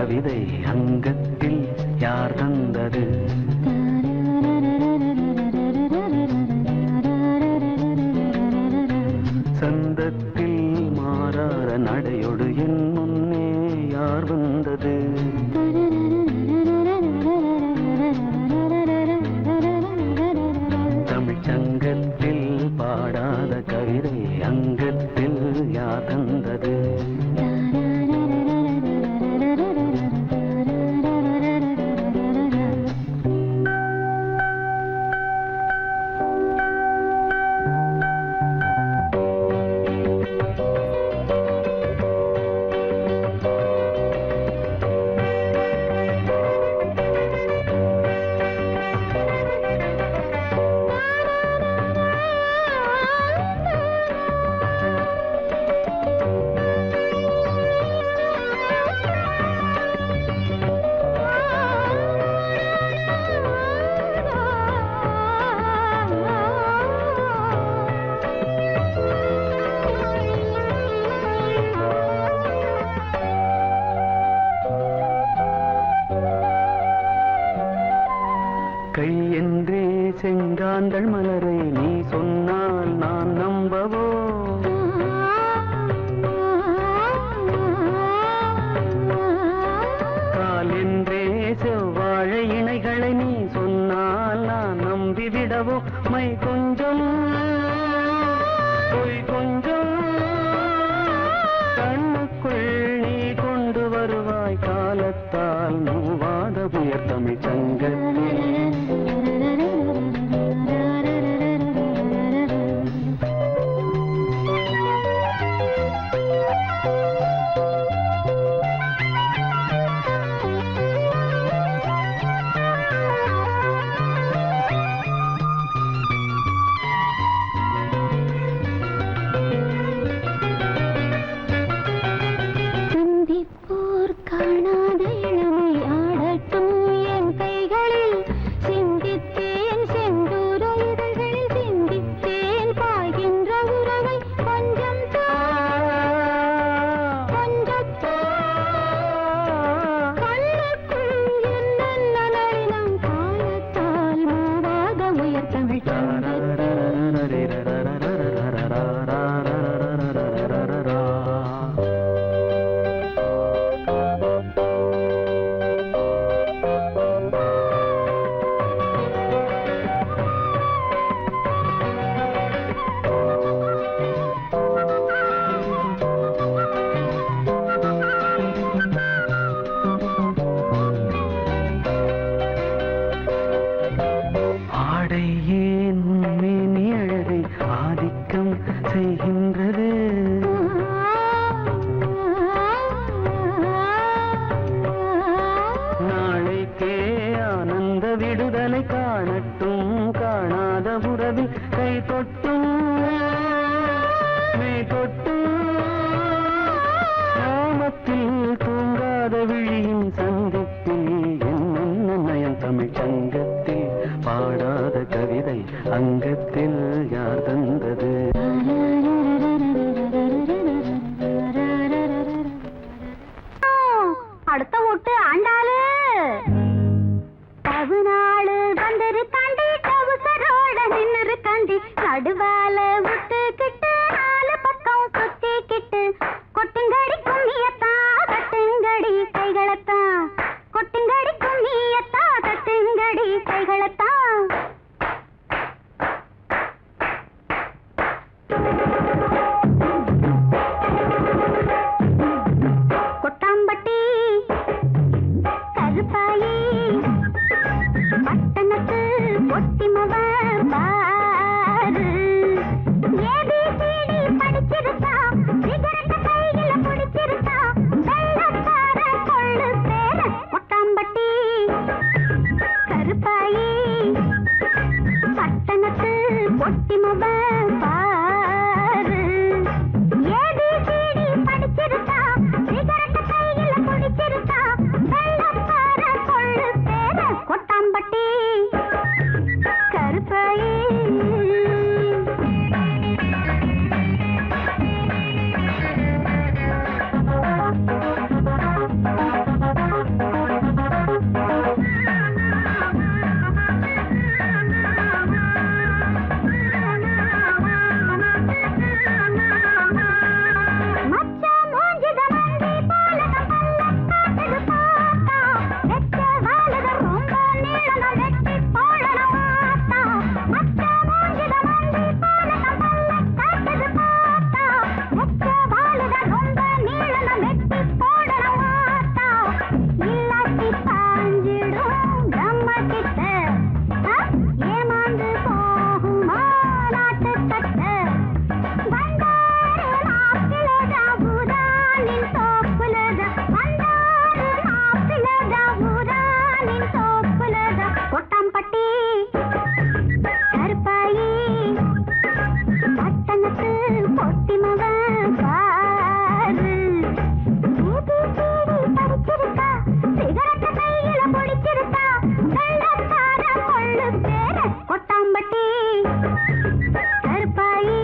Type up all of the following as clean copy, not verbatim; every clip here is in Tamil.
கவிதை அங்கத்தில் யார் தந்தது? சந்தத்தில் மாறார நடையோடு என் முன்னே யார் வந்தது? தமிழ்ச்சங்கத்தில் பாடாத கவிதை அங்கத்தில் யார் தந்தது? கை என்றே செங்காந்தள் மலரை நீ சொன்னால் நான் நம்பவோ? கால் என்றே செவ்வாழை இணைகளை நீ சொன்னால் நான் நம்பிவிடவோ? மை கொஞ்சம் பொய் கொஞ்சம் கண்ணுக்குள் நீ கொண்டு வருவாய் காலத்தால் மூவாத புயர் தமிழ் சங்கத்தில். செய்கின்றது நாளைக்கே ஆனந்த விடுதலை காணட்டும் காணாத உறவில் கை தொட்டும் மெய் தொட்டும் நாமத்தில் தூங்காத விழியின் சந்திப்பில் என்ன நயம் தமிழ் சங்கத்தில் பாடாத கவிதை அங்கத்தில் யார் தந்தது? அடுத்த ஓட்டு ஆண்டாளு தகுநாளு வந்திருக்காண்டி கவுசரோட நின்னுருக்காண்டி நடுவால விட்டுக்கிட்டு நாலு பக்கம் சுத்திக்கிட்டு கொட்டுங்கடி கும்மியத்தா தட்டுங்கடி கைகளத்தா கொட்டுங்கடி கும்மியத்தா தட்டுங்கடி கைகளத்தா கொட்டாம்பட்டி கருப்பாயி பட்டணத்து ஒட்டிமவ பாரு ஏபிசிடி படிச்சிருக்கா சிகரெட் கையில பிடிச்சிருக்கா வெள்ளக்கார கொள்ளு பேர கொட்டாம்பட்டி கருப்பாயி பட்டணத்து ஒட்டிமவ பாரு ஏபிசிடி படிச்சிருக்கா சிகரெட் கையில பிடிச்சிருக்கா வெள்ளக்கார கொள்ளு பேர கொட்டாம்பட்டி கருப்பாயி கொள்ளு பேர கொட்டாம்பட்டி கருப்பாயி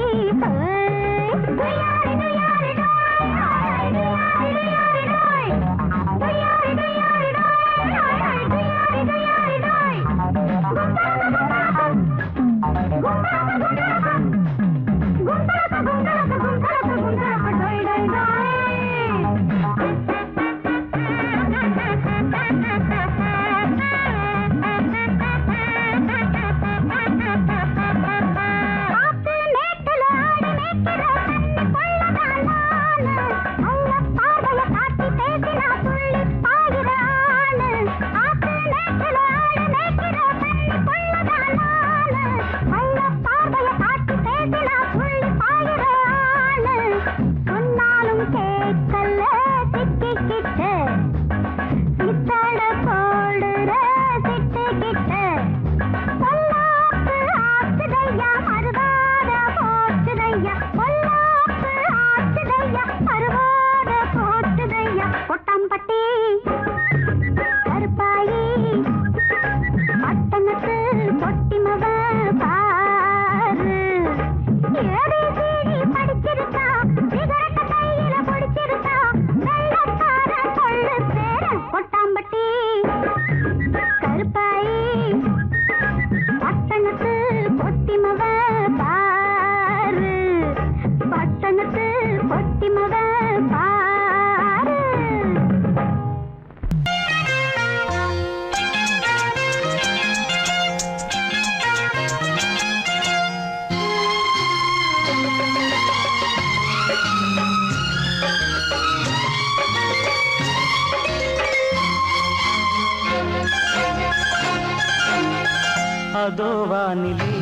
அதோ வானிலே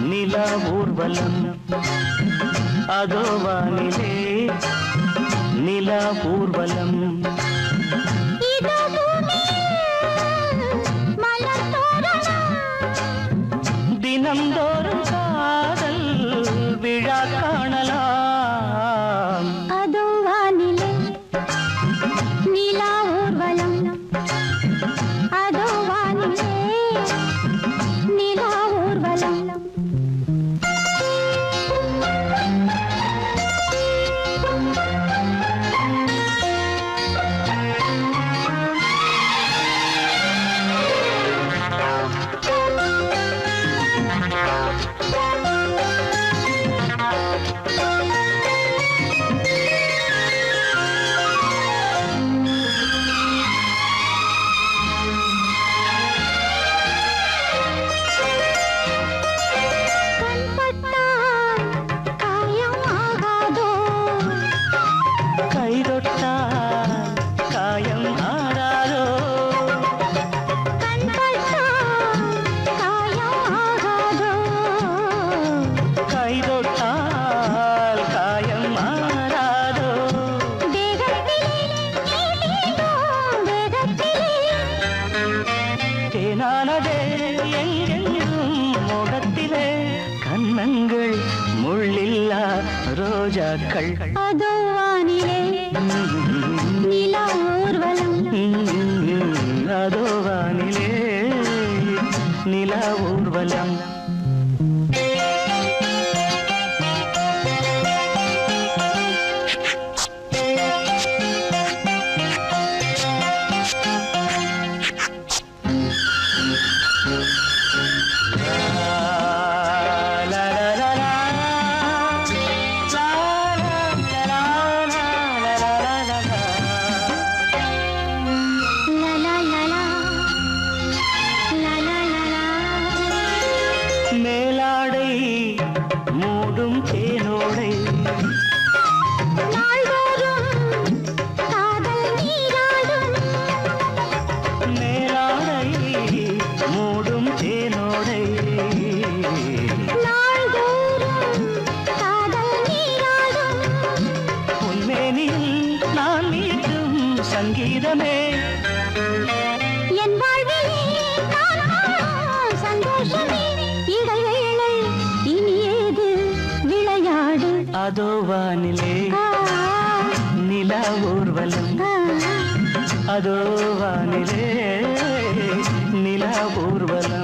நிலா ஊர்வலம் அதோ வானிலே நிலா ஊர்வலம் தினந்தோறும் காதல் விழா காணலாம் அதோ வானிலே நிலா ஊர்வலம் அதோ வானிலே நிலா ஊர்வலம் முள்ளில்லா ரோஜாக்கள் அதோ வானிலே நிலா ஊர்வலம் அதோ வானிலே நிலா ஊர்வலம் மேலாடை மூடும் தேனோடை மேலாடை மூடும் தேனோடை உன்மேனில் நான் மீட்டும் சங்கீதமே என் வாழ்விலே சந்தோஷமே இடைவேளை இனியேது விளையாடு அதோ வானிலே நிலா ஊர்வலம் அதோ வானிலே நிலா ஊர்வலம்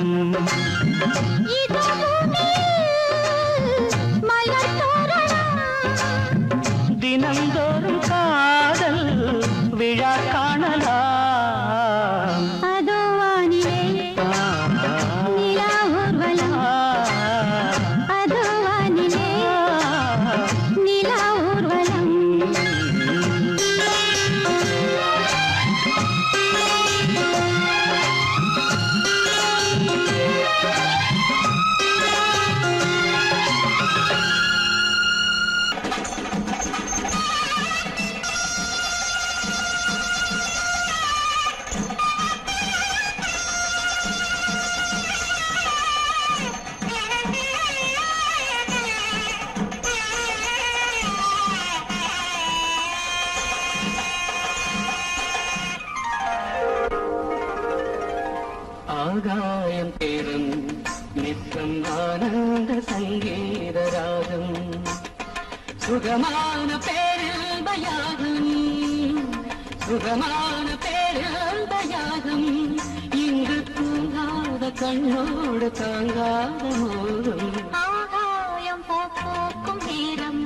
சுகமான பேரில் பயாகம் சுகமான பேரில் பயாகம் இங்கு தூங்காத கண்ணோடு தாங்காத மோகம் ஆகாயம் போக்கும் நேரம்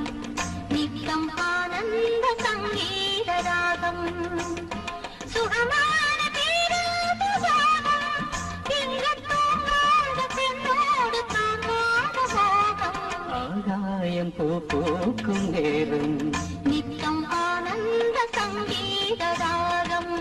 நித்தம் ஆனந்த சங்கீத ராகம் சுகமான பேராபம் இங்கு தூங்காத பெண்ணோடு தாங்காத மோகம் ஆகாயம் போக்கும் நேரம் நித்தம் ஆனந்த சங்கீத ராகம்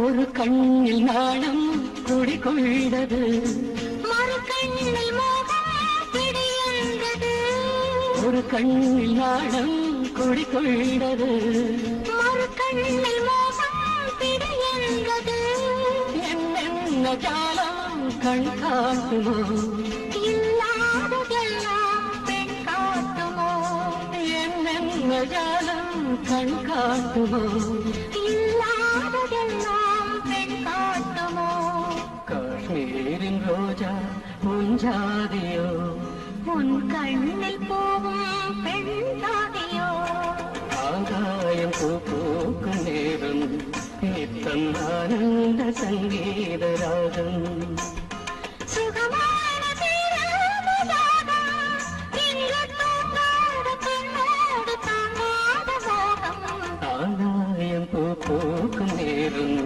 ஒரு கண்ணில் நாணம் குடிகொண்டது மறு கண்ணில் மோகம் பிடியந்தது ஒரு கண்ணில் நாணம் குடிகொண்டது மறு கண்ணில் மோகம் பிடியந்தது என்ன ஜாலம் கண் காட்டுமோ இல்லாததெல்லாம் பெண் காட்டுமோ என்ன ஜாலம் கண் காட்டுமோ இல்லாததெல்லாம் பெண் காட்டுமோ காஷ்மீரின் ரோஜா முஞ்சாதியோ உன் கண்ணில் போகும் பெண் தாதியோ ஆகாயம் பூக்கும் நேரம் நித்தம் ஆனந்த சங்கீத ராகம் சுகமான பேராபம் இங்கு தூங்காத பெண்ணோடு தாங்காத மோகம் ஆகாயம் பூக்கும் நேரம்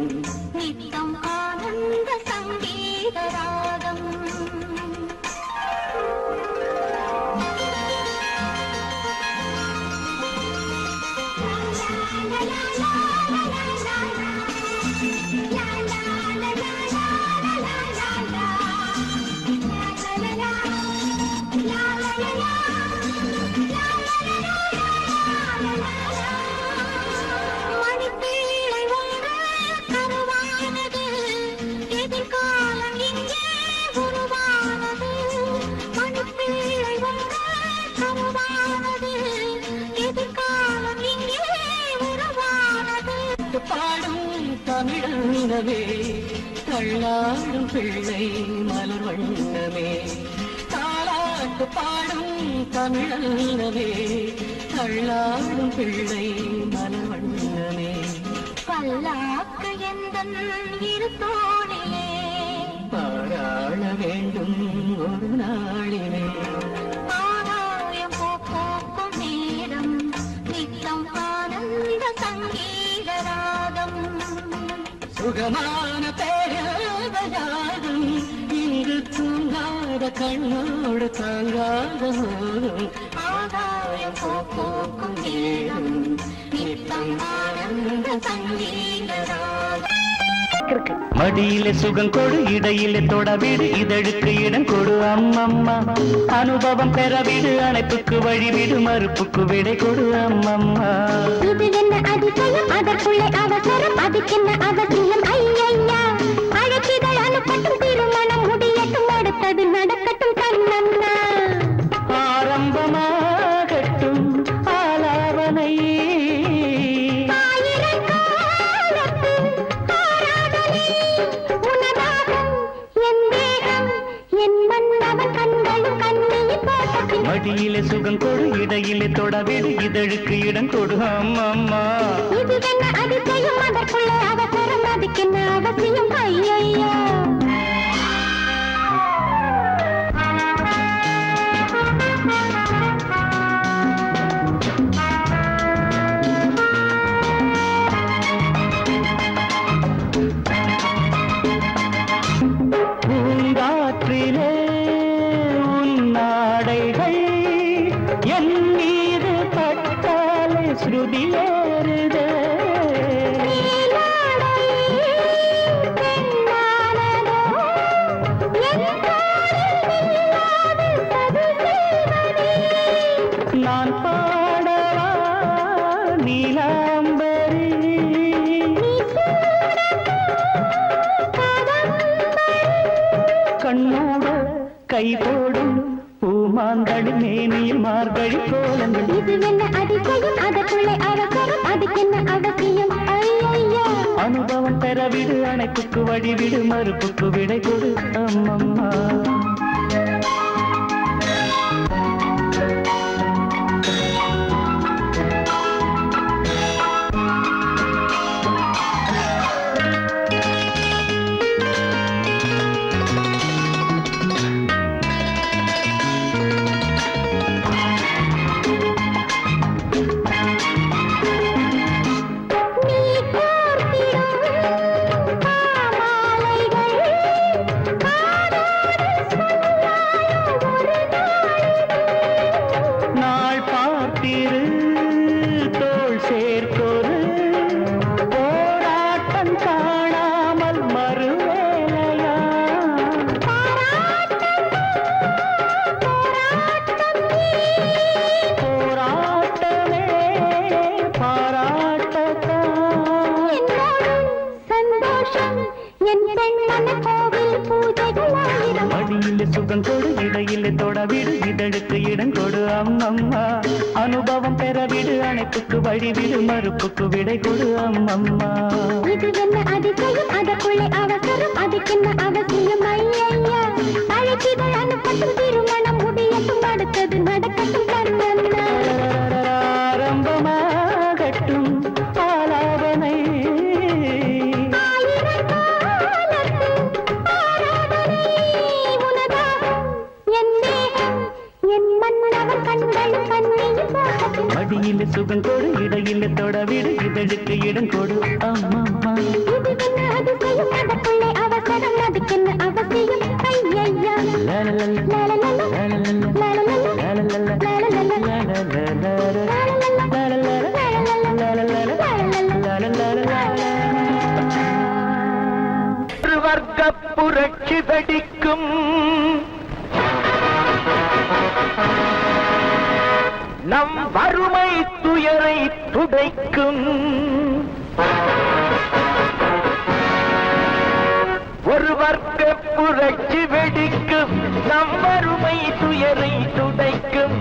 நித்தம் ஆனந்த சங்கீத ராகம் மணிப்பீழை ஒன்று கருவானது எதிர்காலம் இங்கே உருவானது மணிப்பீழை ஒன்று கருவானது எதிர்காலம் இங்கே உருவானது பாடும் தமிழனவே தள்ளாடும் பிள்ளை மலர் வண்ணமே தாளாட்டு பாடும் தமிழனவே தள்ளாடும் பிள்ளை மலர் வண்ணமே பல்லாக்கு எந்தன் இரு தோளிலே பாராள வேண்டும் ஒரு நாளிலே ஆகாயம் போக்கும் நேரம் நித்தம் ஆனந்த சங்கீத ராகம் சுகமான பேராதம் இங்கு தூங்காத கண்ணோடு தாங்காத மோகம் ஆகாயம் போக்கும் நேரம் நித்தம் ஆனந்த சங்கீத ராகம் மடியிலே சுகம் கொடு இடையிலே தொடவிடு இதழுக்கு இடம் கொடு அம்மம்மா அனுபவம் பெறவிடு அணைப்புக்கு வழிவிடு மறுப்புக்கு விடை கொடு அம்மம்மா இது என்ன அதிசயம் அதற்குள்ளே அவசரம் அதுக்கென்ன அவசியம் ஐயையா அழைச்சிதழ் அனுப்பட்டும் திருமணம் முடியட்டும் அடுத்தது நடக்கட்டும் கண்ணம்மா ஆரம்பமாகட்டும் ஆலாவனை மடியிலே சுகம் கொடு இடையிலே தொடவிடு இதழுக்கு இடம் கொடு அம்மம்மா இது என்ன அதிசயம் அதற்குள்ளே அவசரம் அதுக்கென்ன அவசியம் ஐயையா பூங்காற்றிலே உன்னாடைகள் என் மீது பட்டாலே ஸ்ருதியேறுதே கை போடும் பூமாந்தளி மேனியில் மார்கழி கோலங்கள். இது என்ன அதிசயம், அதற்குள்ளே அவசரம், அதுக்கென்ன அவசியம்? ஐயா அனுபவம் பெறவிடு, அணைப்புக்கு வழிவிடு, மறுப்புக்கு விடை கொடு அம்மம்மா. மடியிலே சுகம் கொடு, இடையிலே தொடவிடு, இதழுக்கு இடம் கொடு அம்மம்மா. அனுபவம் பெறவிடு, அணைப்புக்கு வழிவிடு, மறுப்புக்கு விடை கொடு அம்மம்மா. இது என்ன அதிசயம், அதற்குள்ளே அவசரம், அதுக்கென்ன அவசியம்? ஐயா அழைக்கிதழ் அனுப்பட்டும், திருமணம் முடியட்டும், அடுத்தது நடக்கட்டும் கண்ணன்னா. ஆரம்பமாகட்டும் ஆலாபனை, மடியிலே சுகம் கொடு, இடையிலே தொடவிடு, இதழுக்கு இடம் கொடு அம்மம்மா. இது என்ன அதிசயம், அதற்குள்ளே அவசரம், அதுக்கென்ன அவசியம்? ஐயா வர்க்க புரட்சி வெடிக்கும், நம் வறுமை துயரை துடைக்கும். ஒரு வர்க்க புரட்சி வெடிக்கும், நம் வறுமை துயரை துடைக்கும்.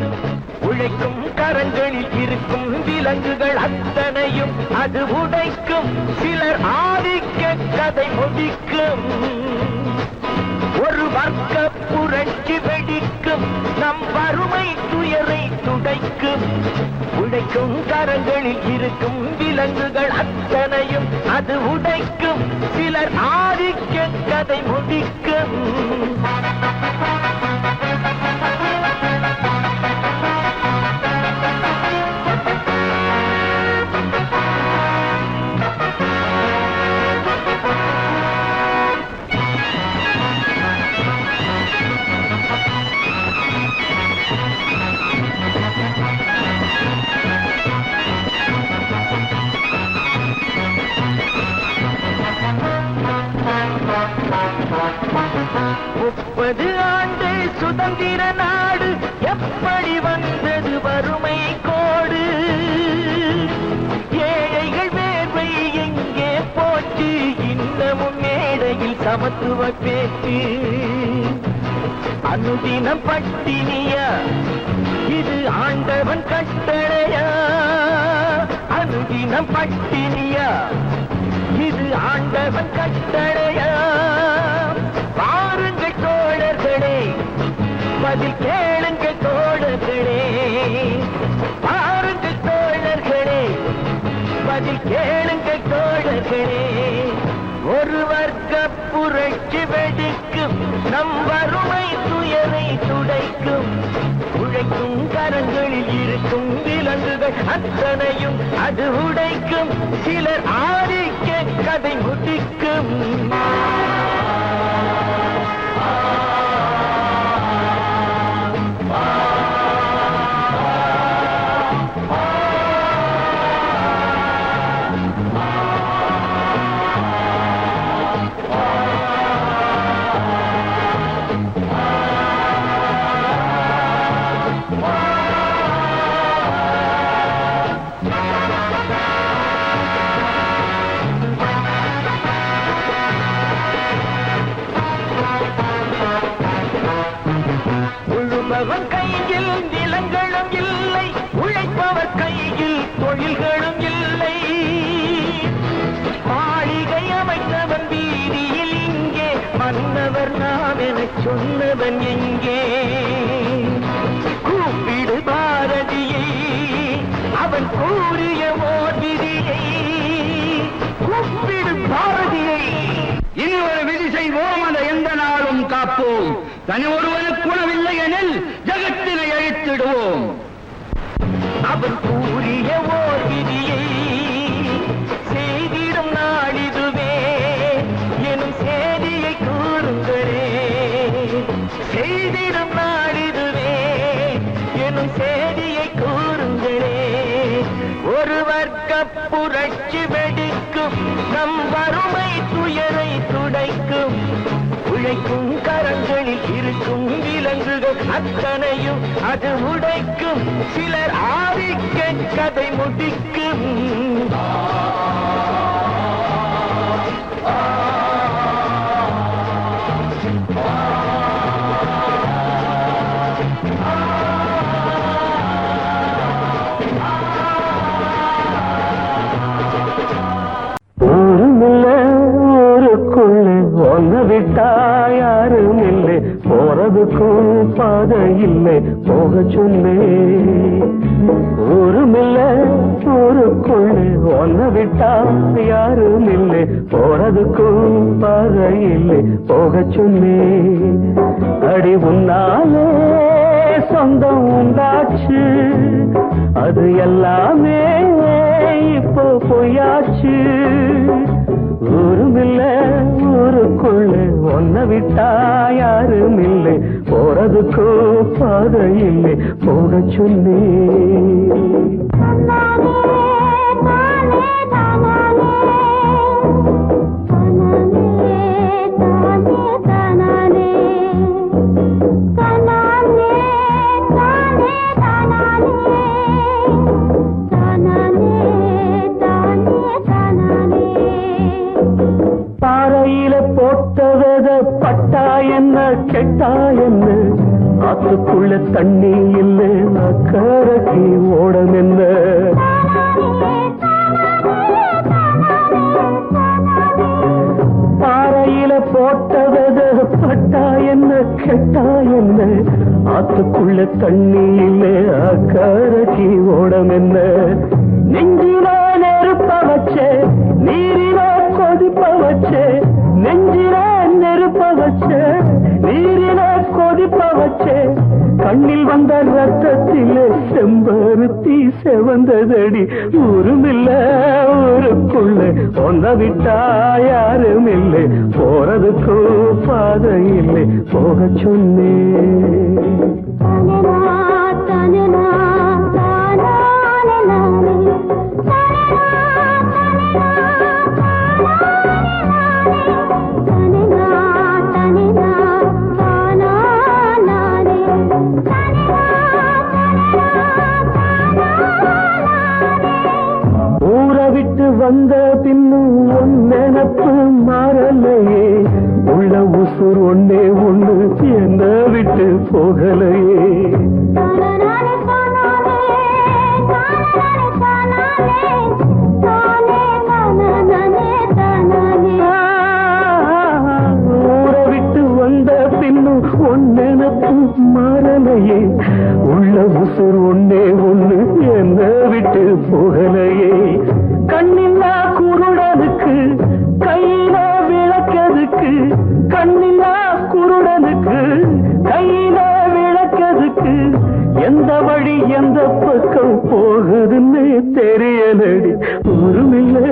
உழைக்கும் கரங்களில் இருக்கும் விலங்குகள் அத்தனையும் அது உடைக்கும். சிலர் ஆதிக்க கதை முடிக்கும். ஒரு வர்க்க புரட்சி வெடிக்கும், நம் வறுமை துயரை துடைக்கும். உழைக்கும் கரங்களில் இருக்கும் விலங்குகள் அத்தனையும் அது உடைக்கும். சிலர் ஆதிக்க கதை முடிக்கும். முப்பது ஆண்டு சுதந்திர நாடு எப்படி வந்தது வறுமை கோடு? ஏழைகள் வேர்வை எங்கே போச்சு? இன்னமும் மேடையில் சமத்துவ பேச்சு. அனுதினம் பட்டினியா, இது ஆண்டவன் கட்டளையா? அனுதினம் பட்டினியா, இது ஆண்டவன் கட்டளையா? பாருங்கள் தோழர்களே, பதில் கேளுங்கள் தோழர்களே. பாருங்கள் தோழர்களே, பதில் கேளுங்கள் தோழர்களே. ஒரு வர்க்க புரட்சி வெடிக்கும், நம் வறுமை துயரை துடைக்கும். உழைக்கும் கரங்களில் இருக்கும் விலங்குகள் அத்தனையும் அது உடைக்கும். சிலர் ஆதிக்க கதை முடிக்கும். மன்னவர் நாம் என சொன்னவன் எங்கே கூப்பிடு பாரதியை அவன் கூறிய ஓர் விதியை கூப்பிடு பாரதியை இனி ஒரு விதி செய்வோம் அதை எந்த நாளும் காப்போம் தனி ஒருவனுக்கு உணவில்லை எனில் ஜகத்தினை அழித்திடுவோம் அவன் கூறிய ஓர் விதியை செய்திடும் நாளிதுவே எனும் செய்தியை கூறுங்களே செய்திடும் நாளிதுவே எனும் செய்தியை கூறுங்களே ஒரு வர்க்க புரட்சி வெடிக்கும் நம் வறுமை துயரை துடைக்கும் உழைக்கும் கரங்களில் இருக்கும் விலங்குகள் அத்தனையும் அது உடைக்கும் சிலர் ஆதிக்க கதை முடிக்கும் விட்டா யாரும் இல்லை போறதுக்கும் பாதை இல்லை போக சொன்னே ஊருமில்ல ஊருக்குள்ளே ஒன்ன விட்டா யாரும் இல்லை போறதுக்கும் பாதை இல்லை போக சொன்னே அடி உன்னாலே சொந்தம் உண்டாச்சு அது எல்லாமே இப்போ பொய்யாச்சு ஊருமில்ல ஊருக்குள்ளே ஒன்ன விட்டா யாரும் இல்லை போறதுக்கோ பாதை இல்லை போக சொன்னே பட்டா என்ன கெட்டா என்ன ஆத்துக்குள்ள தண்ணி இல்லை அக்கறைக்கு ஓடம் என்ன பாறையில போட்டவத பட்டா என்ன கெட்டா என்ன ஆத்துக்குள்ள தண்ணி இல்லை அக்கறைக்கு ஓடம் என்ன நெஞ்சிலா நெருப்ப வச்சே நீரிலா கொதிப்ப வச்சே நெஞ்சிலா நெருப்ப வச்சே நீரிலா கொதிப்ப வச்சே கண்ணில் வந்த ரத்தத்திலே செம்பருத்தி செவந்ததடி ஊருமில்ல ஊருக்குள்ள ஒன்ன விட்டா யாரும் இல்லை போறதுக்கு பாதை இல்லை போக சொன்னே வந்த பின்னும் ஒன் நினப்பு மாறலையே உள்ள உசுர் ஒன்னே ஒண்ணு என்ன விட்டு போகலையே ஊரை விட்டு வந்த பின்னும் ஒன் நினப்பு மாறலையே உள்ள உசுர் ஒன்னே ஒண்ணு என்ன விட்டு போகலையே கண்ணில்லா குருடனுக்கு கையில விளக்கதுக்கு கண்ணில்லா குருடனுக்கு கையில விளக்கதுக்கு எந்த வழி எந்த பக்கம் போகுதுன்னு தெரியலடி ஊருமில்லை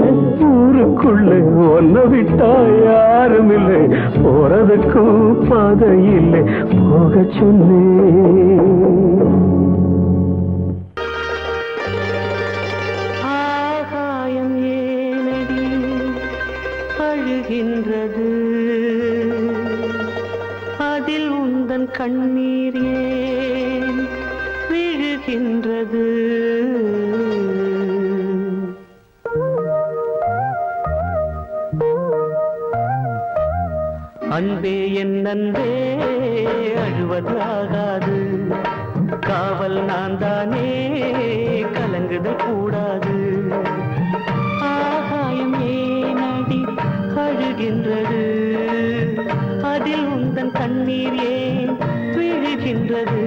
ஊருக்குள்ள ஒன்ன விட்டா யாரும் இல்லை போறதுக்கும் பாதை இல்லை போக சொன்னே அதில் உந்தன் கண்ணீர் ஏன் விழுகின்றது அன்பே என் அன்பே அழுவதாகாது காவல் நான் தானே கலங்குதல் கூடாது ஆகாயம் ஏனடி அழுகின்றது அதில் உந்தன் கண்ணீர் ஏன் விழுகின்றது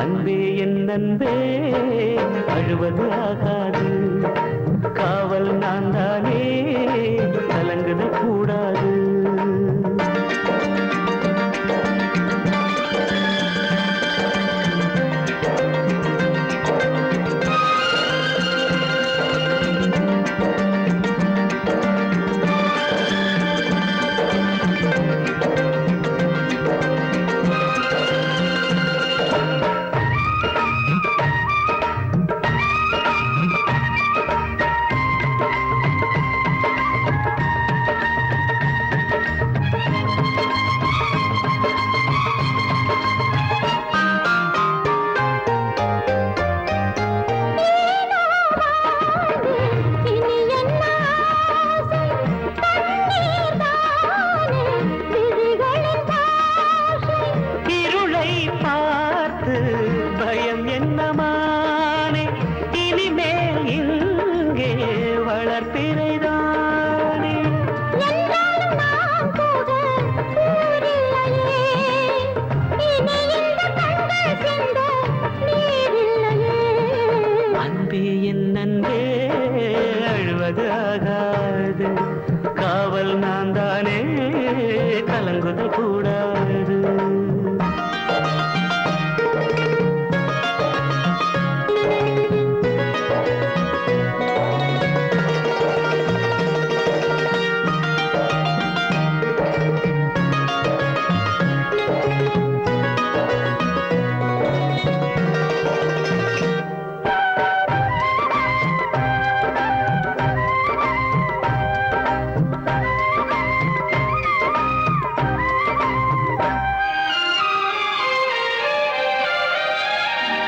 அன்பே என் அன்பே அழுவது ஆகாது காவல் நான் தானே கலங்குத கூடாது இனி என்ன ஆசை கண்ணீர் தானே விழிகளின் பாஷை இருளை பார்த்து பயம் என்னமானே இனிமேல் இங்கே வளர்ப்பிறைதானே என்றாலும் நாம் கூட ஊரில்லையே இனி இந்த கண்கள் சிந்த நீரில்லையே அன்பே என் அன்பே அழுவது ஆகாது காவல் நான் தானே கலங்குதல் கூடாது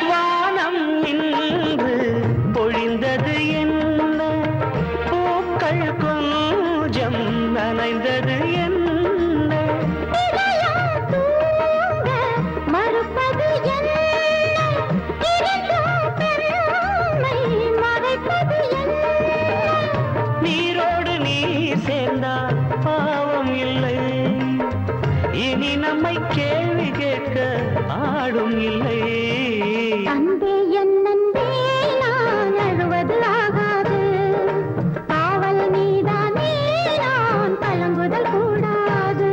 வானம் இன்று பொழிந்தது என்ன பூக்கள் கொஞ்சம் நனைந்தது என்ன இதயம் தூங்க மறுப்பது என்ன இருந்தும் பெருமை மறைப்பது என்ன நீரோடு நீர் சேர்ந்தால் பாவம் இல்லை இனி நம்மை கேள்வி கேட்க ஆடும் இல்லை அன்பே என் அன்பே நான் அழுவது ஆகாது காவல் நீதானே நான் கலங்குதல் கூடாது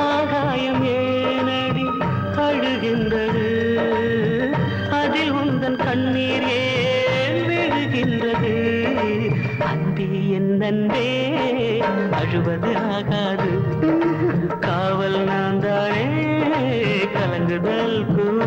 ஆகாயம் ஏனடி அழுகின்றது அதில் உந்தன் கண்ணீர் ஏன் விழுகின்றது அன்பே என் அன்பே அழுவது ஆகாது காவல் நான் தானே கலங்குதல் கூடாது